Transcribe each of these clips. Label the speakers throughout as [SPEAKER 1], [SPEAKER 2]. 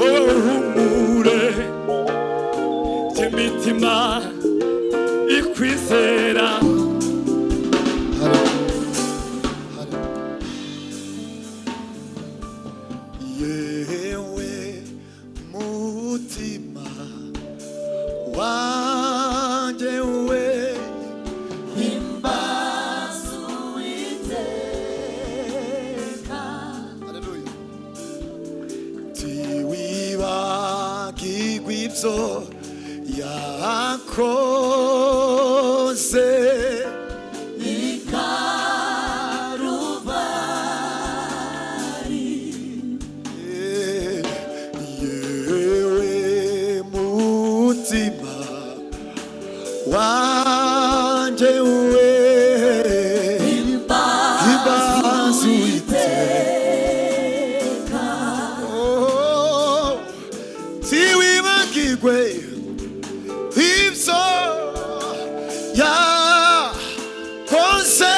[SPEAKER 1] humure imitima ikwizera. Yewe mutima wanjye we himbaza Uwiteka. Haleluya. Ntiwibagirwe ibyo yakoze wanjye we himbaza Uwiteka. Ntiwibagirwe ibyo yakoze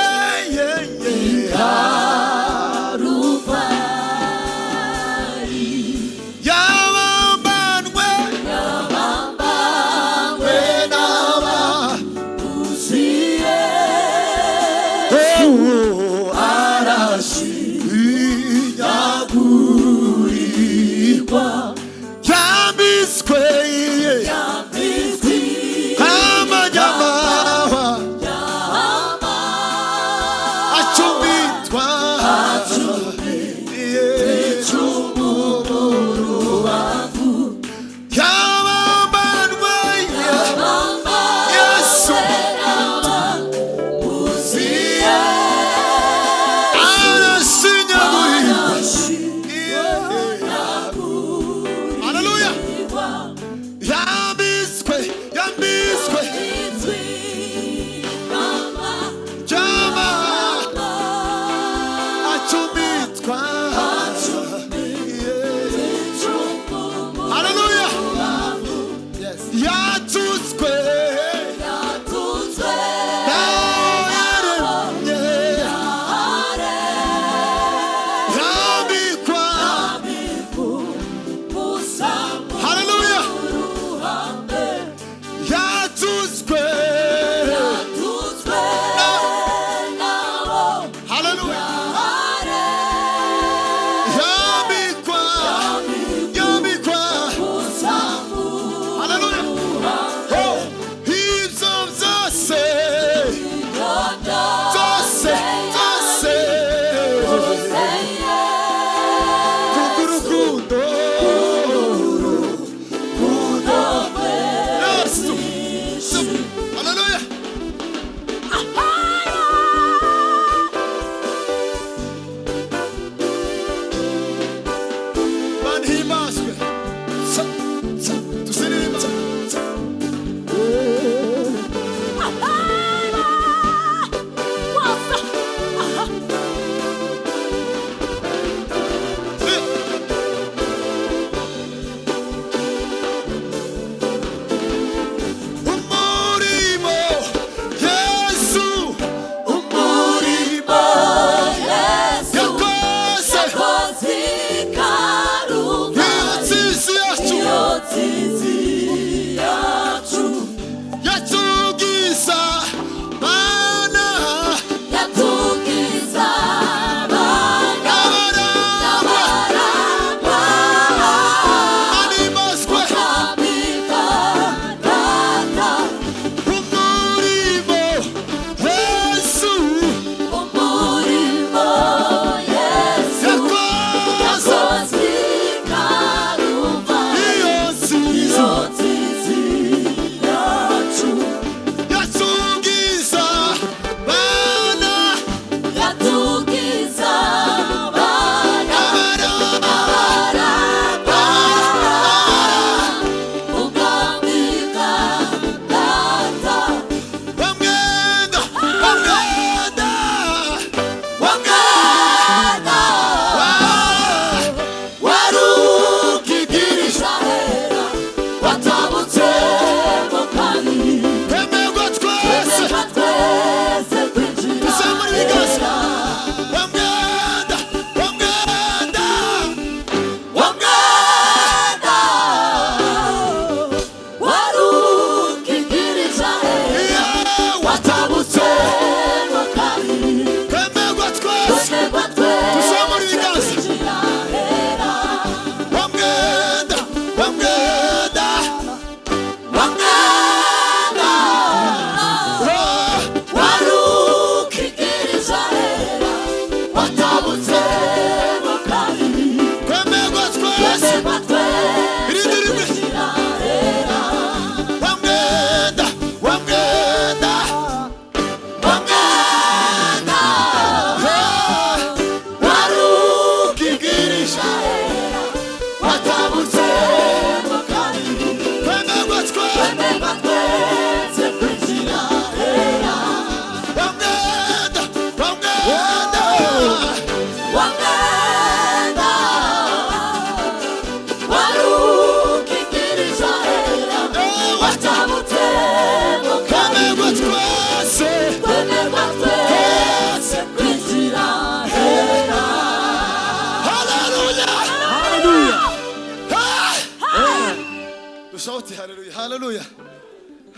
[SPEAKER 1] sauti haleluya haleluya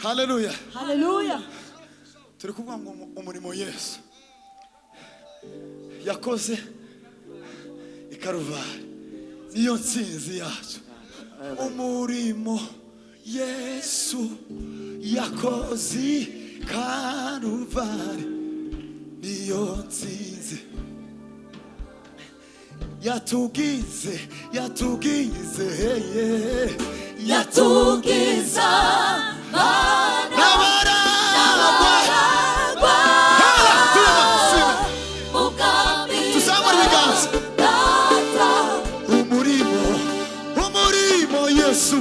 [SPEAKER 1] haleluya
[SPEAKER 2] haleluya.
[SPEAKER 1] turi kuvuga ngo umurimo Yesu yakoze ikaruvari niyo nsinzi yacu. Umurimo Yesu yakoze ikaruvari niyo nsinzi yatugize umurimo Yesu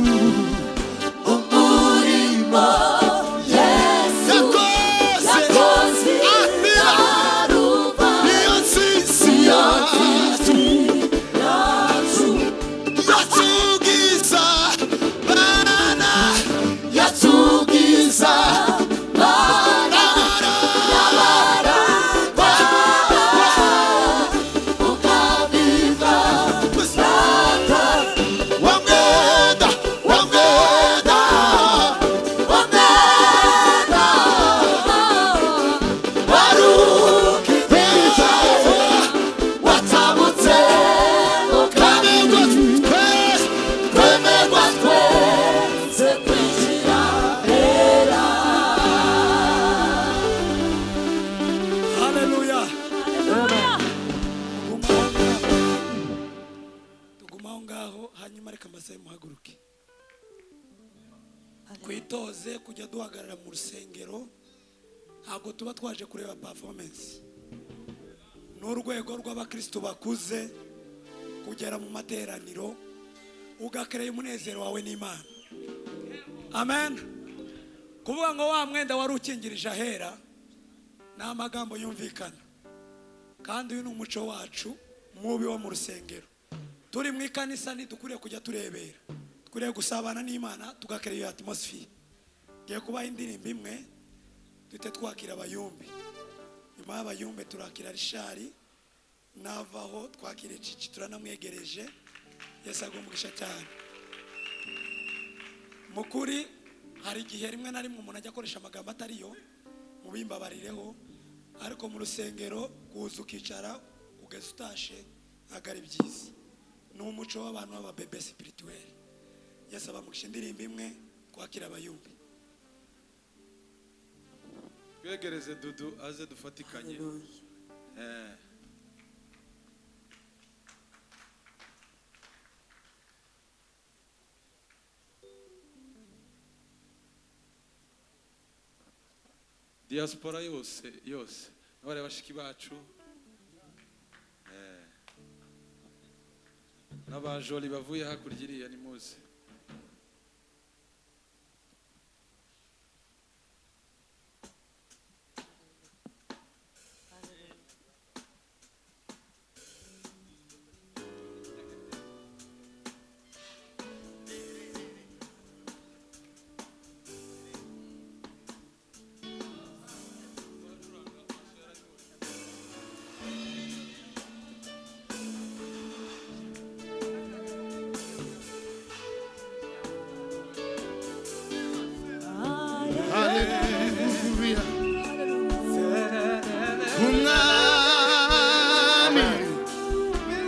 [SPEAKER 3] kwitoze kujya duhagarara mu rusengero. Ntabwo tuba twaje kureba performance, n'urwego rw'abakristo bakuze kugera mu materaniro ugakereye umunezero wawe n'Imana. Amen. Kuvuga ngo wa mwenda wari ukingirije ahera ni amagambo yumvikana, kandi uyu ni umuco wacu mubi wo mu rusengero. Turi mu ikanisa ntidukwiriye kujya turebera, dukwiriye gusabana n'Imana tugakereye iyo atmosphere. Ngiye kubaha indirimbo imwe duhite twakira abayumbi. Nyuma y'abayumbe turakira Rishari, navaho twakire Cici turanamwegereje. Yesu agumugisha cyane. Mukuri hari igihe rimwe na rimwe umuntu ajya akoresha amagambo atariyo, mubimbabarireho, ariko mu rusengero kuza ukicara ugeze utashe ntabwo ari byiza. Ni umuco w'abantu b'ababebe spirituel. Yesu abamugisha indirimbo imwe twakira abayumbi.
[SPEAKER 4] Twegereze Dudu aze dufatikanye. Diaspora yose n'abari bashiki bacu n'abajoli bavuye hakurya iriya ni muze.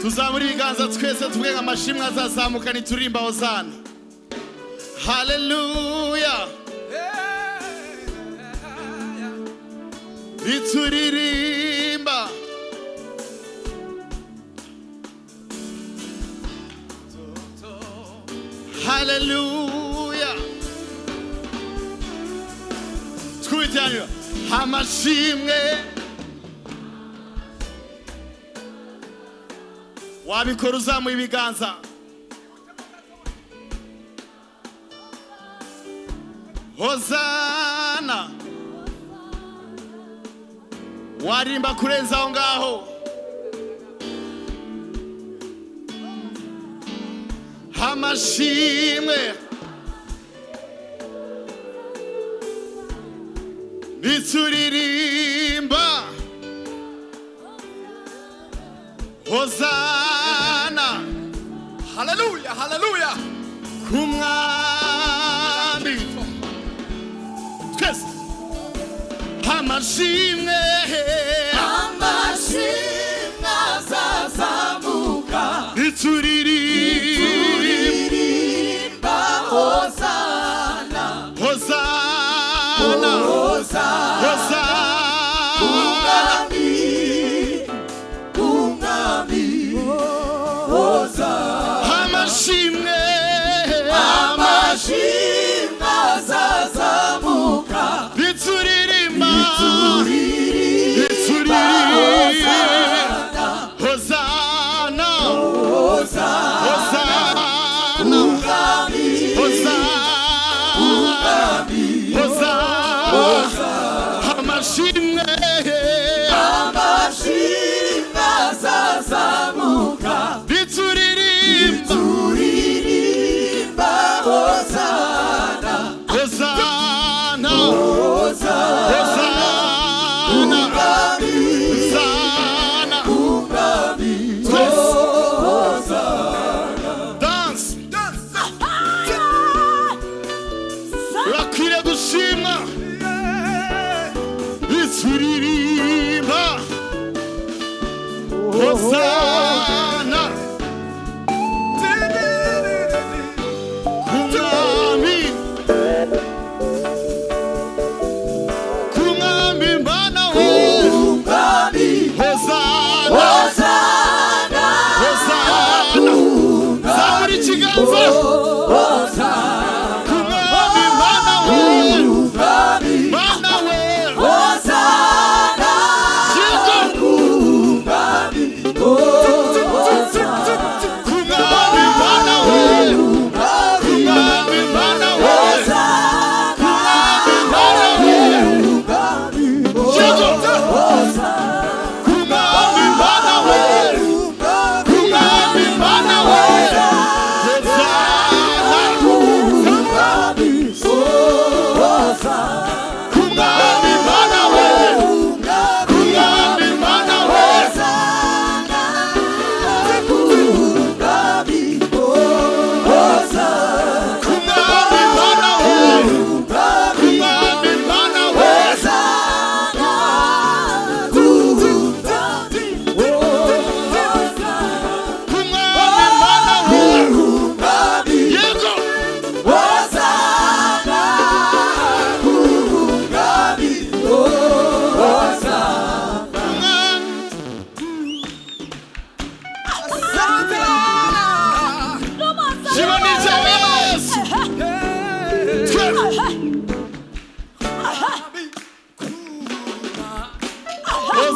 [SPEAKER 1] Tuzamura ibiganza twese tuvuge amashimwe azazamuka niturimba hozana. Haleluya. Nituririmba. Haleluya. Twityanira amashimwe. Wabikora uzamuye ibiganza. Hozana. Warimba kurenza aho ngaho. Amashimwe. Nituririmba. Hozana. Hallelujah, hallelujah. Kumwa amashimwe
[SPEAKER 3] azazamuka
[SPEAKER 1] ituririmba
[SPEAKER 3] hosana
[SPEAKER 1] hosana hosana amashimwe
[SPEAKER 3] azazamuka
[SPEAKER 1] ituririmba hosana hosana hosana amashimwe
[SPEAKER 3] azazamuka
[SPEAKER 1] ituririmba
[SPEAKER 3] hosana
[SPEAKER 1] hosana dance urakwiriye gushimwa ituririmba hosana kumwami mana we hosana hosana zamura ikiganza kumwami mana we mana we kumwami mana we kumwami mana we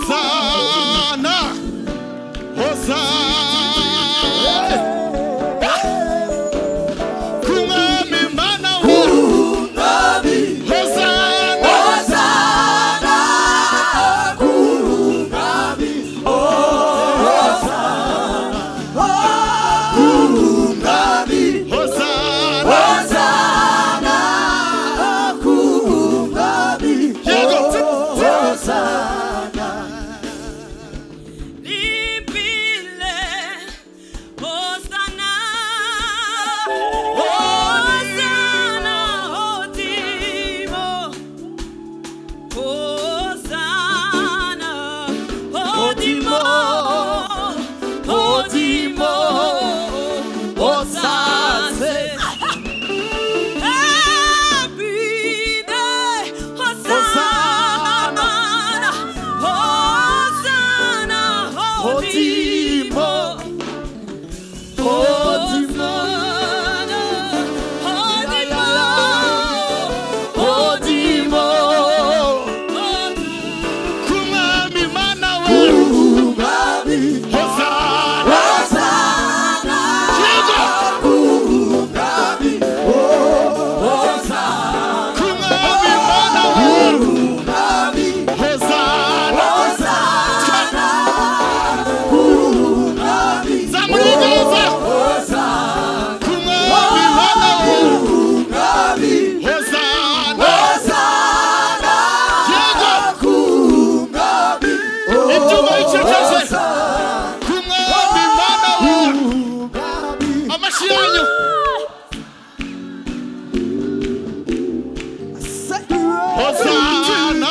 [SPEAKER 1] Hosanna, Hosanna, kumwami mana we, Hosanna,
[SPEAKER 3] Hosanna, kumwami, Hosanna, kumwami,
[SPEAKER 1] Hosanna,
[SPEAKER 3] Hosanna, kumwami, Hosanna.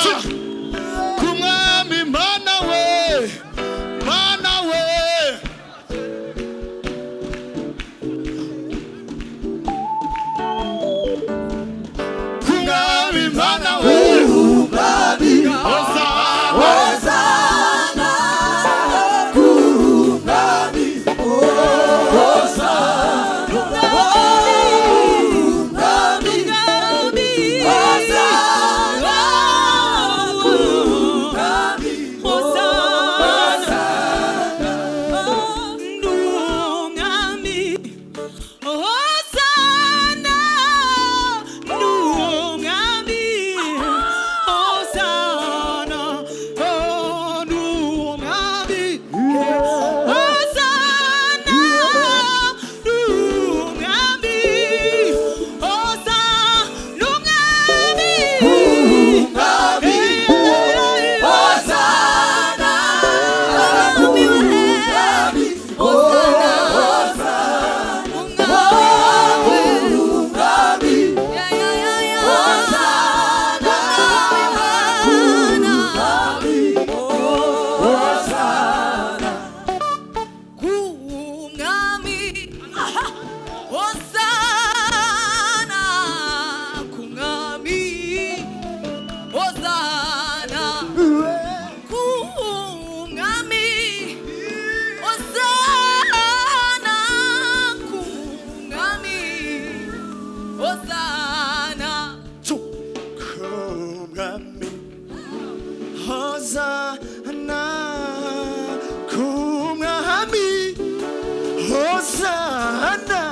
[SPEAKER 2] Hosana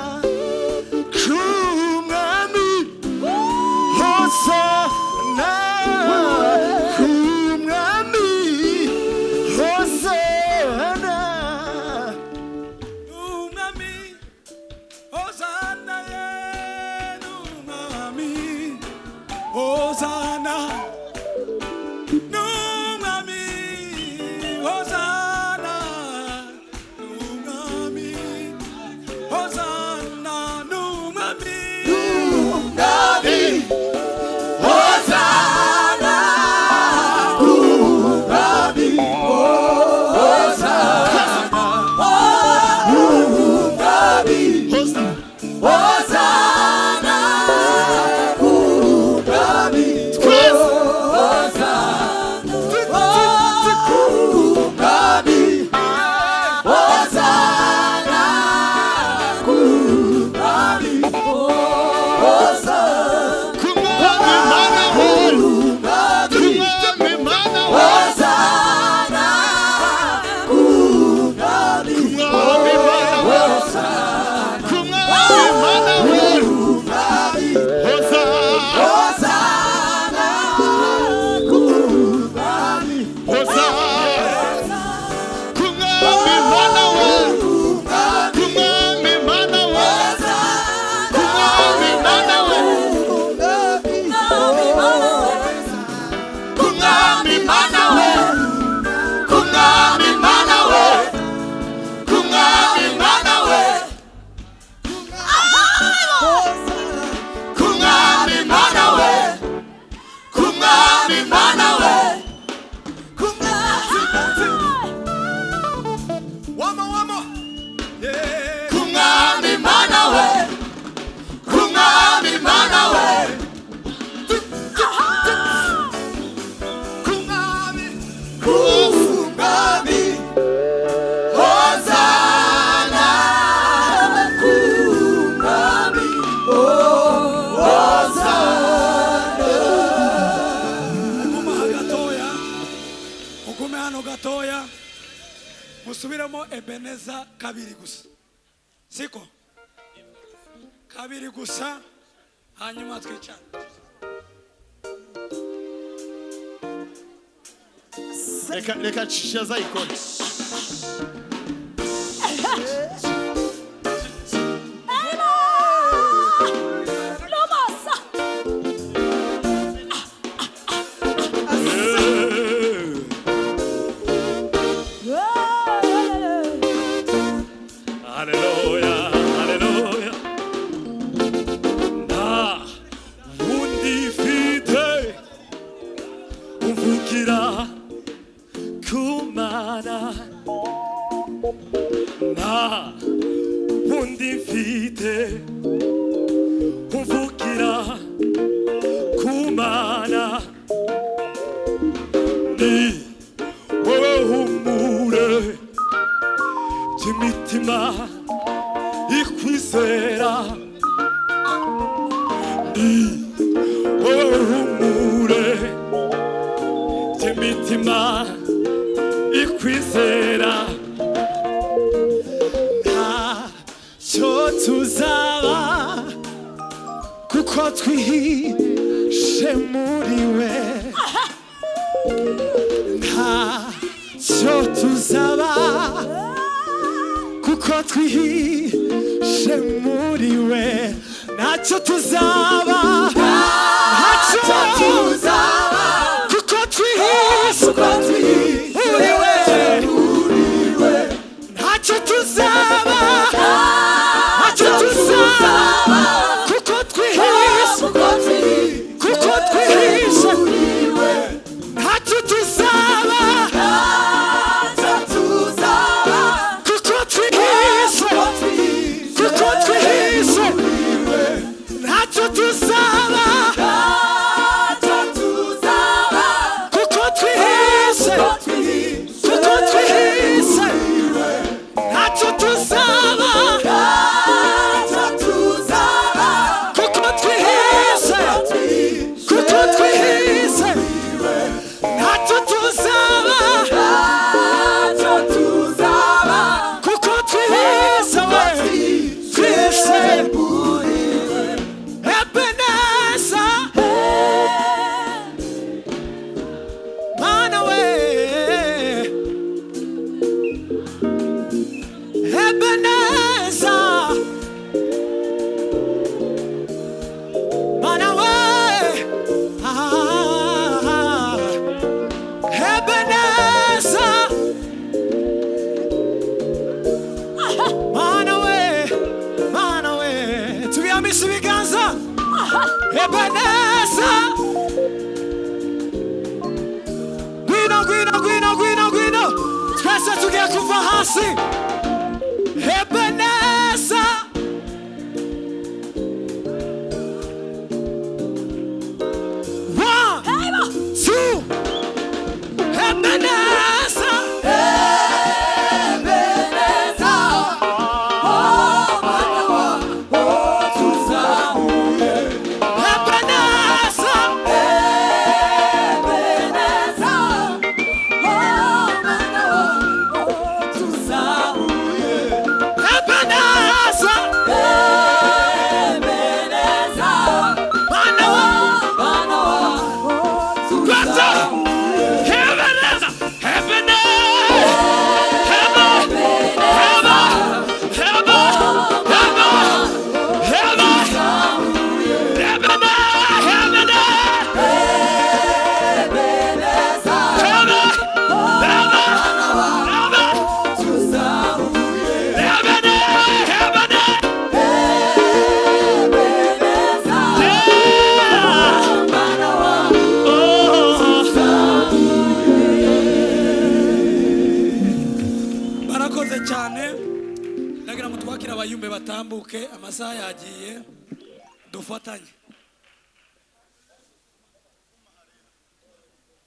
[SPEAKER 2] kumwami Hosana kumwami Hosana
[SPEAKER 3] umwami Hosana ye umwami Hosana umwami Hosana umwami Hosana umwami musubiremo Ebeneza kabiri gusa siko kabiri gusa hanyuma twicara
[SPEAKER 1] reka cishaza ikora
[SPEAKER 2] Kuko twihise
[SPEAKER 3] Ebeneza Gwino twese tugiye kuva hasi Ebeneza cyane ndagira ngo twakira abayumbe batambuke amasaha yagiye dufatanye